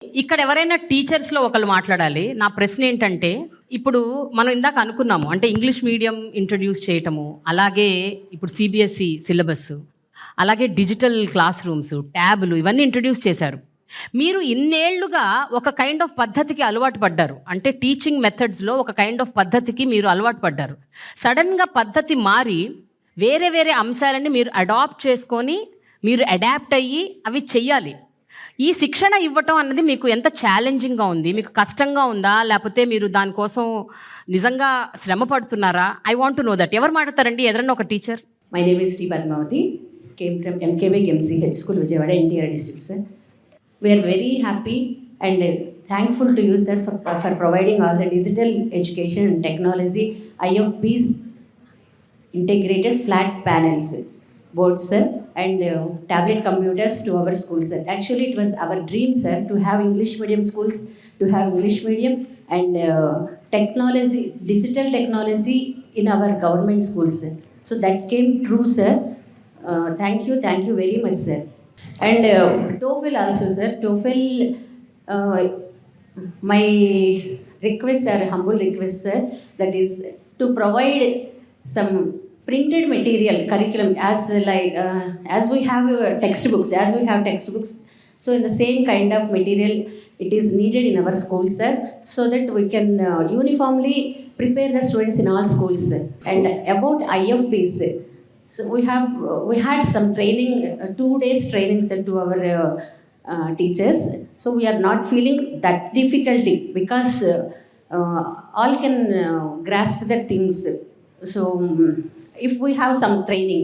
ఇక్కడ ఎవరైనా టీచర్స్లో ఒకళ్ళు మాట్లాడాలి. నా ప్రశ్న ఏంటంటే, ఇప్పుడు మనం ఇందాక అనుకున్నాము అంటే ఇంగ్లీష్ మీడియం ఇంట్రడ్యూస్ చేయటము, అలాగే ఇప్పుడు సిబిఎస్ఈ సిలబస్, అలాగే డిజిటల్ క్లాస్ రూమ్స్, ట్యాబులు ఇవన్నీ ఇంట్రడ్యూస్ చేశారు. మీరు ఇన్నేళ్లుగా ఒక కైండ్ ఆఫ్ పద్ధతికి అలవాటు పడ్డారు. అంటే టీచింగ్ మెథడ్స్లో ఒక కైండ్ ఆఫ్ పద్ధతికి మీరు అలవాటు పడ్డారు. సడన్గా పద్ధతి మారి వేరే వేరే అంశాలని మీరు అడాప్ట్ చేసుకొని మీరు అడాప్ట్ అయ్యి అవి చెయ్యాలి. ఈ శిక్షణ ఇవ్వటం అన్నది మీకు ఎంత ఛాలెంజింగ్గా ఉంది? మీకు కష్టంగా ఉందా? లేకపోతే మీరు దానికోసం నిజంగా శ్రమ పడుతున్నారా? I want to know that. ఎవరు మాట్లాడతారండి? ఎదరన్నా ఒక teacher. My name is Sri Padmavati, came from MKB MCH School, Vijayawada, NTR district, sir. We are very happy and thankful to you, sir, for providing all the digital education and technology IFPs integrated flat panels, boards, sir, and tablet computers to our school, sir. Actually, it was our dream, sir, to have English medium schools, to have English medium and technology, digital technology in our government schools, sir. So that came true, sir. Thank you very much, sir. And TOEFL also, sir. TOEFL, my request or humble request, sir, that is to provide some printed material curriculum as we have textbooks, so in the same kind of material it is needed in our schools, sir, so that we can uniformly prepare the students in all schools, sir. And about IFPs, so we had some training, 2 days training, sir, to our teachers, so we are not feeling that difficulty because all can grasp the things. So if we have some training,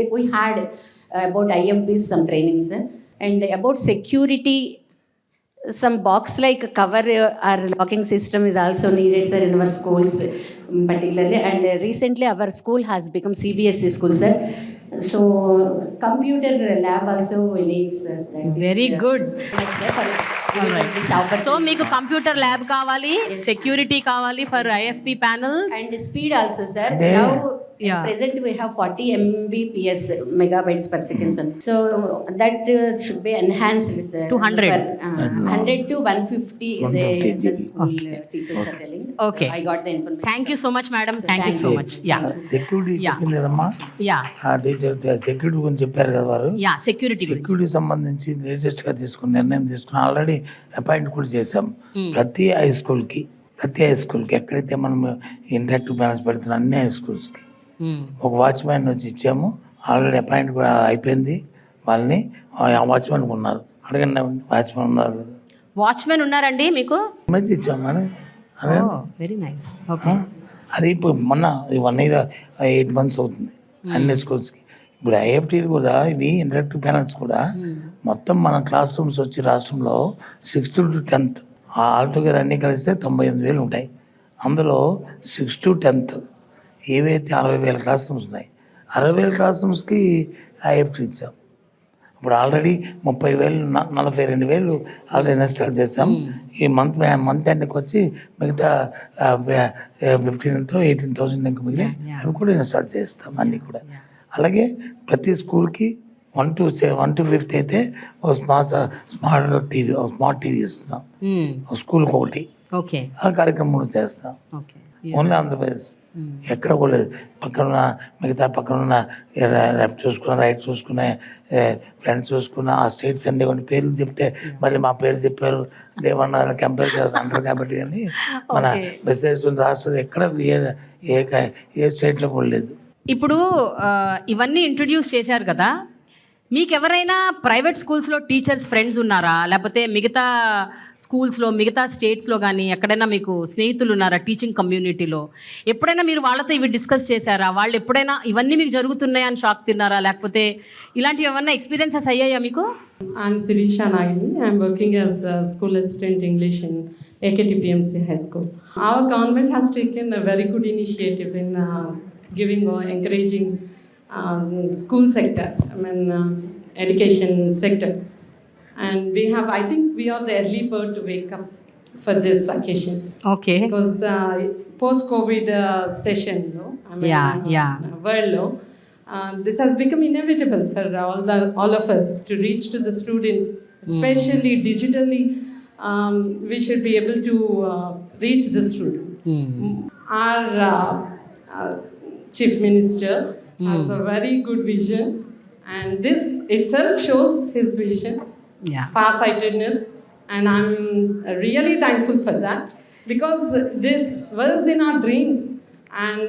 if we had about IFPs some trainings, and about security, some box like cover or locking system is also needed, sir, in our schools particularly. And recently our school has become CBSE school, sir, so computer lab also we need, sir. Very good. Yes, sir, for giving us this opportunity. So మీకు computer lab కావాలి, security కావాలి for IFP panels and speed also, sir. Now at present we have 40 Mbps megabytes per second, sir. So that should be enhanced, sir, to 100 100 to 150 the school teachers are telling. Okay, so I got the information. Thank you so much, madam. Thank you so much. Security చెప్పింది కదమ్మా, teacher security గురించి చెప్పారు కదా వారు. Security సంబంధించి లేటెస్ట్గా నిర్ణయం తీసుకుని ఆల్రెడీ అపాయింట్ కూడా చేసాం. ప్రతి హై స్కూల్కి ఎక్కడైతే మనం ఇంటరాక్టివ్ బ్యాలెన్స్ పెడుతున్నాం అన్ని హై స్కూల్స్కి ఒక వాచ్మ్యాన్ వచ్చి ఇచ్చాము. ఆల్రెడీ అపాయింట్ కూడా అయిపోయింది. వాళ్ళని వాచ్మెన్ ఉన్నారు, అడగండి. వాచ్మెన్ ఉన్నారండి మీకు? మధ్య ఇచ్చాము మేడం. అదే వెరీ నైస్. అది ఇప్పుడు మొన్న 1 year 8 months అవుతుంది అన్ని స్కూల్స్కి. ఇప్పుడు ఐఎఫ్టీ కూడా ఇవి ఇంటరాక్టివ్ ప్యానల్స్ కూడా మొత్తం మన క్లాస్ రూమ్స్ వచ్చి రాష్ట్రంలో 6th to 10th ఆల్టుగెదర్ అన్నీ కలిస్తే 98,000 ఉంటాయి. అందులో 6th to 10th ఏవైతే 60,000 క్లాస్ రూమ్స్ ఉన్నాయి, 60,000 క్లాస్ రూమ్స్కి ఐఎఫ్టీ ఇచ్చాం. ఇప్పుడు ఆల్రెడీ 30,000 42,000 ఆల్రెడీ ఇన్స్టాల్ చేస్తాం. ఈ మంత్ ఎండ్కి వచ్చి మిగతా 15,000 to 18,000 ఇంకా మిగిలి అవి కూడా ఇన్స్టాల్ చేస్తాం అన్నీ కూడా. అలాగే ప్రతి స్కూల్కి 1 to 5th అయితే ఒక స్మార్ట్ టీవీ ఇస్తున్నాం స్కూల్కి ఒకటి. ఆ కార్యక్రమం చేస్తాం. ఓన్లీ ఆంధ్రప్రదేశ్ ఎక్కడ కూడా లేదు. పక్కనున్న లెఫ్ట్ చూసుకున్న రైట్ చూసుకునే ఫ్రెండ్స్ చూసుకున్న ఆ స్టేట్స్ అన్ని కొన్ని పేర్లు చెప్తే మళ్ళీ మా పేరు చెప్పారు ఏమన్నా కంపేర్ చేస్తారు అంటారు. కాబట్టి కానీ మన మెసేజ్ రాష్ట్రం ఎక్కడ ఏ స్టేట్లో కూడా లేదు. ఇప్పుడు ఇవన్నీ ఇంట్రడ్యూస్ చేశారు కదా, మీకు ఎవరైనా ప్రైవేట్ స్కూల్స్లో టీచర్స్ ఫ్రెండ్స్ ఉన్నారా? లేకపోతే మిగతా స్కూల్స్లో మిగతా స్టేట్స్లో కానీ ఎక్కడైనా మీకు స్నేహితులు ఉన్నారా టీచింగ్ కమ్యూనిటీలో? ఎప్పుడైనా మీరు వాళ్ళతో ఇవి డిస్కస్ చేశారా? వాళ్ళు ఎప్పుడైనా ఇవన్నీ మీకు జరుగుతున్నాయని షాక్ తిన్నారా? లేకపోతే ఇలాంటివి ఏమన్నా ఎక్స్పీరియన్సెస్ అయ్యాయా మీకు? I'm Sirisha Nagini. I'm working as a school assistant English in AKTPMC High School. Our government has taken a very good initiative in giving or encouraging school sector, education sector. And I think we are the early bird to wake up for this occasion. Okay. Because post-COVID session, world, this has become inevitable for all of us to reach to the students especially digitally. We should be able to reach the student. Our Chief Minister has a very good vision, and this itself shows his vision, far-sightedness, and I'm really thankful for that, because this was in our dreams, and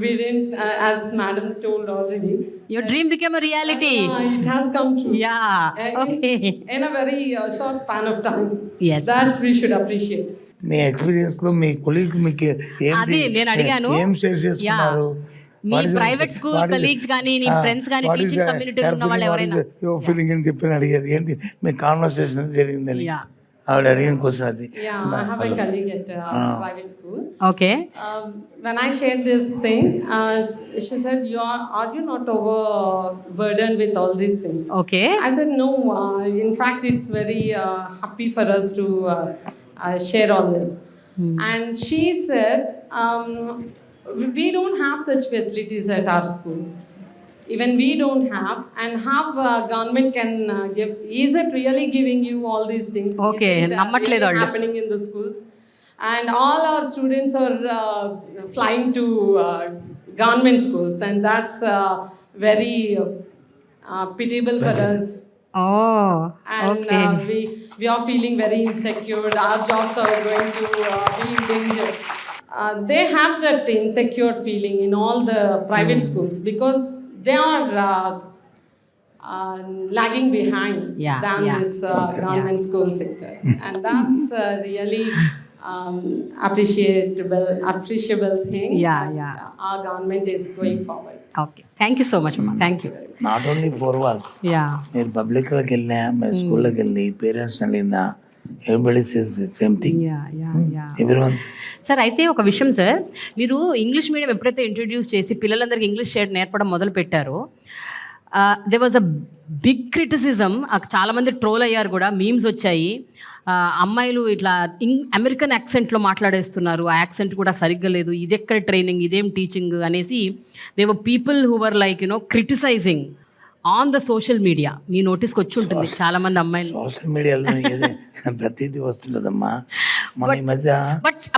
we didn't, as madam told already, Your dream became a reality. it has come true. Yeah. Okay. In a very short span of time. Yes. That's we should appreciate. మీ ఎక్స్పీరియన్స్లో మీ colleague మీకు అది నేను అడిగాను. ఏం share చేసుకున్నారు? మీ private school colleagues కానీ నీ ఫ్రెండ్స్ కానీ టీచింగ్ కమ్యూనిటీలో ఉన్న వాళ్ళు ఎవరైనా ఫీలింగ్ అని చెప్పి అడిగారు. ఏంటి మీ కాన్వర్సేషన్ జరిగిందని ఆవిడ అడిగిన క్వశ్చన్ అది. Yeah, I have a colleague at private school. Okay. When I shared this thing, she said, "Are you not overburdened with all these things?" Okay. I said, "No. In fact, it's very happy for us to share all this." And she said, "We don't have such facilities at our school. Even we don't have, and how government can give? Is it really giving you all these things? Okay, Is it nammatledu really allu. happening in the schools?" And all our students are flying to government schools, and that's very pitiable for us. Oh. And Okay. we are feeling very insecure. Our jobs are going to be in danger. They have that insecure feeling in all the private schools, because they are lagging behind than this government school sector, and that's really appreciable thing. Our government is going forward. Okay. Thank you so much, Amma. Thank you. Not only 4 walls. Yeah. మీరు పబ్లిక్లోకి వెళ్ళినా మీరు స్కూల్లోకి వెళ్ళి parents అడిగినా everybody says same thing. Everyone. Sir అయితే ఒక విషయం sir, మీరు English medium ఎప్పుడైతే ఇంట్రడ్యూస్ చేసి పిల్లలందరికీ ఇంగ్లీష్ నేర్పడం మొదలు పెట్టారో they was a big criticism. చాలామంది ట్రోల్ అయ్యారు కూడా, మీమ్స్ వచ్చాయి. అమ్మాయిలు ఇట్లా అమెరికన్ యాక్సెంట్లో మాట్లాడేస్తున్నారు, ఆ యాక్సెంట్ కూడా సరిగ్గా లేదు, ఇది ఎక్కడ ట్రైనింగ్, ఇదేం టీచింగ్ అనేసి they were people who were like criticizing on the social media. మీ నోటీస్కి వచ్చి ఉంటుంది చాలామంది అమ్మాయిలు. సోషల్ మీడియాలో ప్రతిదీ వస్తుంటుందమ్మా. మన ఈ మధ్య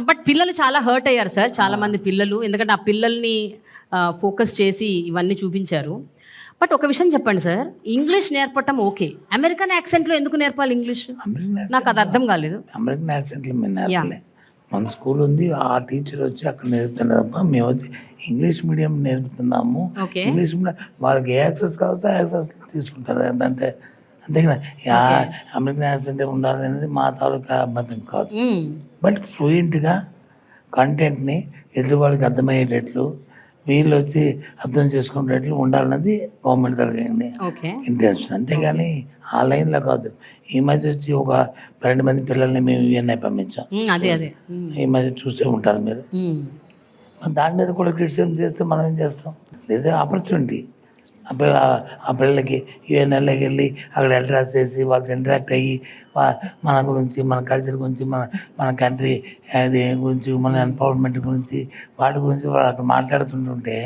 బట్ పిల్లలు చాలా హర్ట్ అయ్యారు సార్, చాలామంది పిల్లలు. ఎందుకంటే ఆ పిల్లల్ని ఫోకస్ చేసి ఇవన్నీ చూపించారు. బట్ ఒక విషయం చెప్పండి సార్, ఇంగ్లీష్ నేర్పటం ఓకే, అమెరికన్ యాక్సెంట్లో ఎందుకు నేర్పాలి ఇంగ్లీష్? నాకు అది అర్థం కాలేదు. అమెరికన్ యాక్సెంట్లో మేము నేర్పలే. మన స్కూల్ ఉంది, ఆ టీచర్ వచ్చి అక్కడ నేర్పుతున్నారు తప్ప మేము వచ్చి ఇంగ్లీష్ మీడియం నేర్పుతున్నాము. ఇంగ్లీష్ మీడియం వాళ్ళకి ఏ యాక్సెస్ కావస్తే ఆ యాక్సెస్ తీసుకుంటారు అంతే. అంతేగా అమెరికన్ యాక్సెంట్ ఉండాలి అనేది మా తాలూకా అబద్ధం కాదు. బట్ ఫ్లూయెంట్గా కంటెంట్ని ఎదురువాడికి అర్థమయ్యేటట్లు, వీళ్ళు వచ్చి అర్థం చేసుకునేటట్లు ఉండాలన్నది గవర్నమెంట్ తరగండి ఇంటెన్షన్. అంతేగాని ఆ లైన్లో కాదు. ఈ మధ్య వచ్చి ఒక 12 మంది పిల్లల్ని మేము యూఎన్ఐ పంపించాం. ఈ మధ్య చూసే ఉంటారు మీరు. దాని మీద కూడా క్రిటిసిజం చేస్తే మనం ఏం చేస్తాం? లేదా ఆపర్చునిటీ ఆ పిల్లలకి యూఎన్ఐలోకి వెళ్ళి అక్కడ అడ్రస్ చేసి వాళ్ళతో ఇంటరాక్ట్ అయ్యి మన గురించి, మన కల్చర్ గురించి, మన కంట్రీ అది గురించి, మన ఎంపవర్మెంట్ గురించి, వాటి గురించి వాళ్ళు అక్కడ మాట్లాడుతుంటుంటే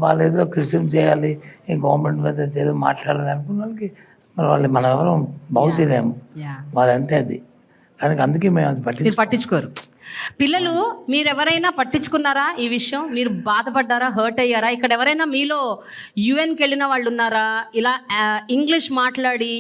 వాళ్ళు ఏదో క్రిటిసిజం చేయాలి, ఈ గవర్నమెంట్ మీద ఏదో మాట్లాడాలి అనుకున్న వాళ్ళకి మరి వాళ్ళు మనం ఎవరు బాగు చేయలేము. వాళ్ళంతే అది. దానికి అందుకే మేము అది పట్టించుకోరు పిల్లలు. మీరెవరైనా పట్టించుకున్నారా ఈ విషయం? మీరు బాధపడ్డారా, హర్ట్ అయ్యారా? ఇక్కడ ఎవరైనా మీలో యుఎన్కి వెళ్ళిన వాళ్ళు ఉన్నారా? ఇలా ఇంగ్లీష్ మాట్లాడి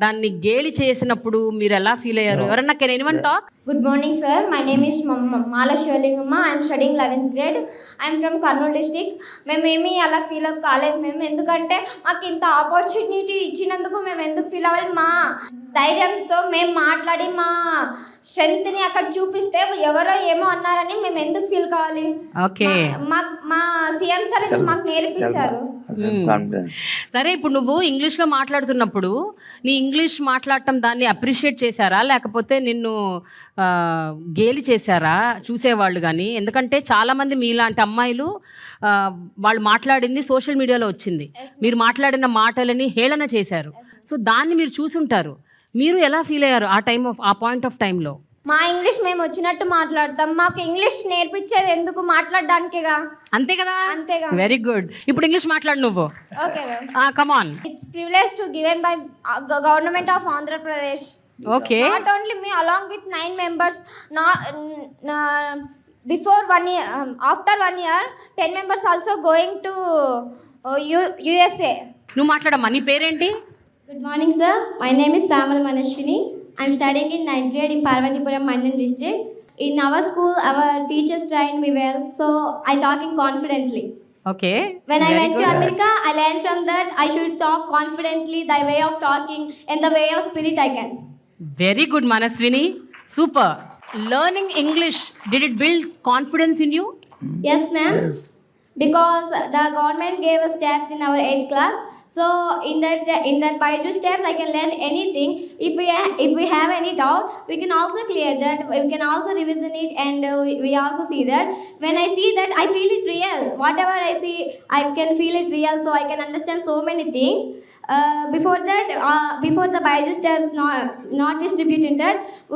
దాన్ని గేలి చేసినప్పుడు మీరు ఎలా ఫీల్ అయ్యారు? ఎవరన్నా can anyone talk? Good morning, sir. My name is Mala Shivalingamma. I am studying 11th grade. I am from Kurnool district. మేమేమి అలా ఫీల్ కాలేదు. మేము ఎందుకంటే మాకు ఇంత ఆపర్చునిటీ ఇచ్చినందుకు మేము ఎందుకు ఫీల్ అవ్వాలి? మా ధైర్యంతో మేము మాట్లాడి మా స్ట్రెంగ్త్ని అక్కడ చూపిస్తే ఎవరో ఏమో అన్నారని మేము ఎందుకు ఫీల్ కావాలి? ఓకే, మా సీఎం సార్ మాకు నేర్పించారు. సరే, ఇప్పుడు నువ్వు ఇంగ్లీష్లో మాట్లాడుతున్నప్పుడు నీ ఇంగ్లీష్ మాట్లాడటం దాన్ని అప్రిషియేట్ చేశారా, లేకపోతే నిన్ను గేలి చేశారా చూసేవాళ్ళు? కానీ ఎందుకంటే చాలామంది మీలాంటి అమ్మాయిలు వాళ్ళు మాట్లాడింది సోషల్ మీడియాలో వచ్చింది, మీరు మాట్లాడిన మాటలని హేళన చేశారు. సో దాన్ని మీరు చూసుంటారు. మీరు ఎలా ఫీల్ అయ్యారు ఆ పాయింట్ ఆఫ్ టైంలో? మా ఇంగ్లీష్ మేము వచ్చినట్టు మాట్లాడతాం. మాకు ఇంగ్లీష్ నేర్పించేది ఎందుకు? మాట్లాడడానికేగా. అంతే కదా? అంతేగా. Very good. ఇప్పుడు ఇంగ్లీష్ మాట్లాడు నువ్వు. Okay ma'am. Come on. It's privilege to given by government of Andhra Pradesh. Okay. Not only me, along with 9 members. Not before 1 year, after 1 year, 10 members also going to USA. నువ్వు మాట్లాడమ్మా. నీ పేరేంటి? Good morning, sir. My name is Samal Manashwini. I'm studying in 9th grade in Parvatipuram, Mandal district. In our school, our teachers trained me well, so I talking confidently. Okay. When I went to America, I learned from that I should talk confidently, the way of talking and the way of spirit I can. Very good Manaswini. Super. Learning English, did it build confidence in you? Yes, ma'am. Because the government gave us tabs in our 8th class, so in that Byju's tabs I can learn anything. If we have any doubt, we can also clear that. We can also revision it, and we also see that. When I see that, I feel it real. Whatever I see, I can feel it real, so I can understand so many things. Before that, before the Byju's tabs not distributed,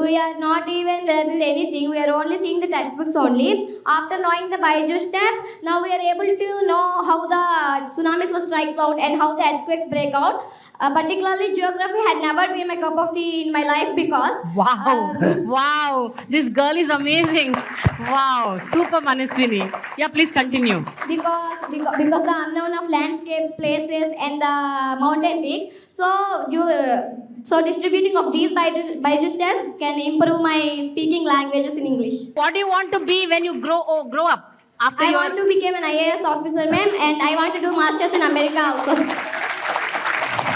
we are not even learning anything. We are only seeing the textbooks only. After knowing the Byju's tabs, now we are able to know how the tsunamis strikes out and how the earthquakes break out. Particularly geography had never been my cup of tea in my life because Wow, this girl is amazing. Wow, super Manaswini. Yeah, please continue. because the unknown of landscapes, places, and the mountain peaks. So distributing of these Byju's tabs can improve my speaking languages in English. What do you want to be when you grow up? After I want to become an IAS officer, ma'am, and I want to do masters in America also.